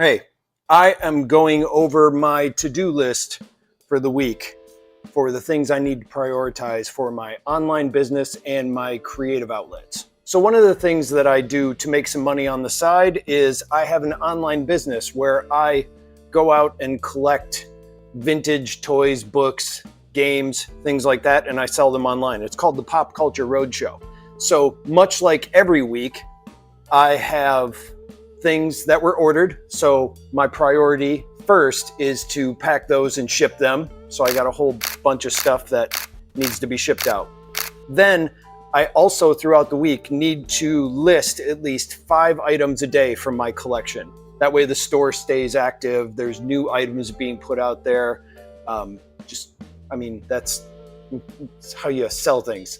Hey, I am going over my to-do list for the week for the things I need to prioritize for my online business and my creative outlets. So one of the things that I do to make some money on the side is I have an online business where I go out and collect vintage toys, books, games, things like that, and I sell them online. It's called the Pop Culture Roadshow. So much like every week, I have things that were ordered. So my priority first is to pack those and ship them. So I got a whole bunch of stuff that needs to be shipped out. Then I also throughout the week need to list at least 5 items a day from my collection. That way the store stays active. There's new items being put out there. That's how you sell things.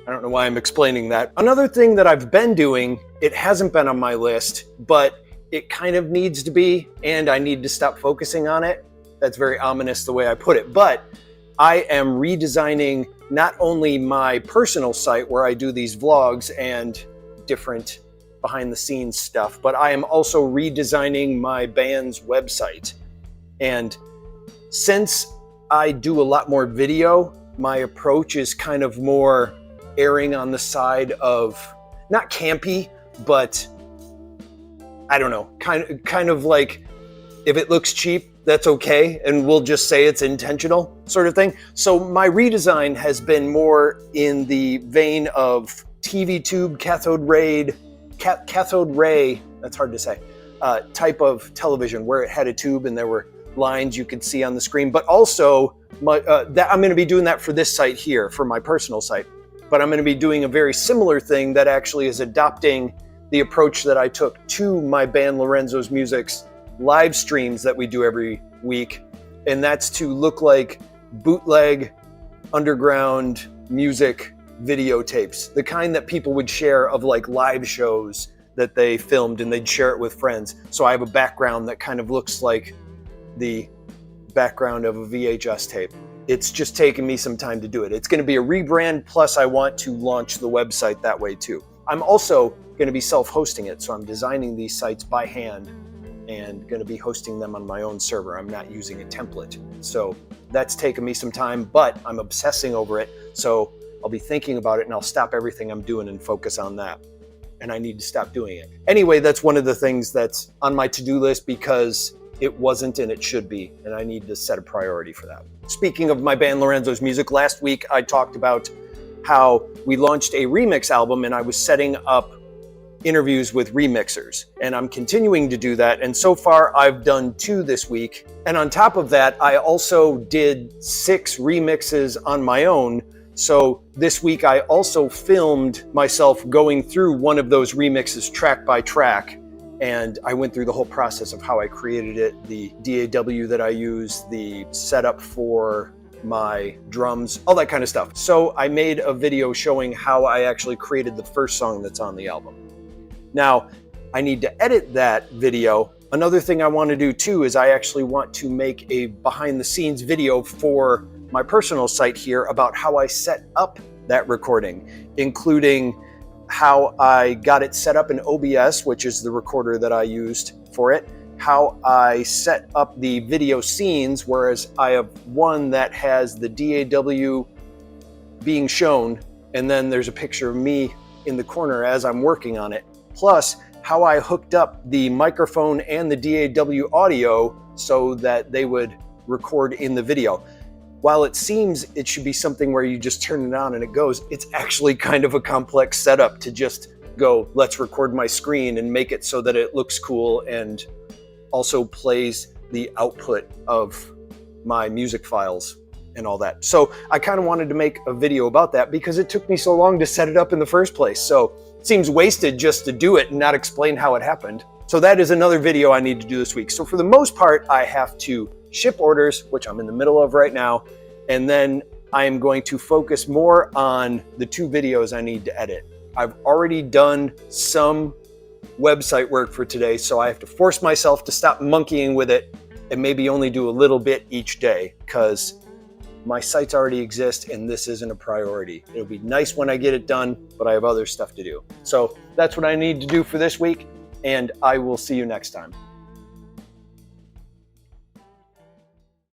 I don't know why I'm explaining that. Another thing that I've been doing, it hasn't been on my list, but it kind of needs to be, and I need to stop focusing on it. That's very ominous the way I put it, but I am redesigning not only my personal site where I do these vlogs and different behind the scenes stuff, but I am also redesigning my band's website. And since I do a lot more video, my approach is kind of more erring on the side of not campy, but I don't know, kind of like if it looks cheap, that's okay, and we'll just say it's intentional sort of thing. So my redesign has been more in the vein of TV tube, cathode ray, that's hard to say, type of television where it had a tube and there were lines you could see on the screen, but also that I'm going to be doing that for this site here, for my personal site. But I'm going to be doing a very similar thing that actually is adopting the approach that I took to my band Lorenzo's Music's live streams that we do every week. And that's to look like bootleg underground music videotapes, the kind that people would share of like live shows that they filmed and they'd share it with friends. So I have a background that kind of looks like the background of a VHS tape. It's just taken me some time to do it. It's going to be a rebrand, plus I want to launch the website that way too. I'm also going to be self-hosting it, so I'm designing these sites by hand and going to be hosting them on my own server. I'm not using a template. So that's taken me some time, but I'm obsessing over it. So I'll be thinking about it and I'll stop everything I'm doing and focus on that. And I need to stop doing it. Anyway, that's one of the things that's on my to-do list because it wasn't and it should be, and I need to set a priority for that. Speaking of my band Lorenzo's Music, last week I talked about how we launched a remix album and I was setting up interviews with remixers, and I'm continuing to do that, and so far I've done 2 this week. And on top of that, I also did 6 remixes on my own. So this week I also filmed myself going through one of those remixes track by track. And I went through the whole process of how I created it, the DAW that I use, the setup for my drums, all that kind of stuff. So I made a video showing how I actually created the first song that's on the album. Now, I need to edit that video. Another thing I want to do too is I actually want to make a behind the scenes video for my personal site here about how I set up that recording, including how I got it set up in OBS, which is the recorder that I used for it, how I set up the video scenes, whereas I have one that has the DAW being shown, and then there's a picture of me in the corner as I'm working on it, plus how I hooked up the microphone and the DAW audio so that they would record in the video. While it seems it should be something where you just turn it on and it goes, it's actually kind of a complex setup to just go, let's record my screen and make it so that it looks cool and also plays the output of my music files and all that. So I kind of wanted to make a video about that because it took me so long to set it up in the first place. So it seems wasted just to do it and not explain how it happened. So that is another video I need to do this week. So for the most part, I have to ship orders, which I'm in the middle of right now, and then I am going to focus more on the 2 videos I need to edit. I've already done some website work for today, so I have to force myself to stop monkeying with it and maybe only do a little bit each day because my sites already exist and this isn't a priority. It'll be nice when I get it done, but I have other stuff to do. So that's what I need to do for this week, and I will see you next time.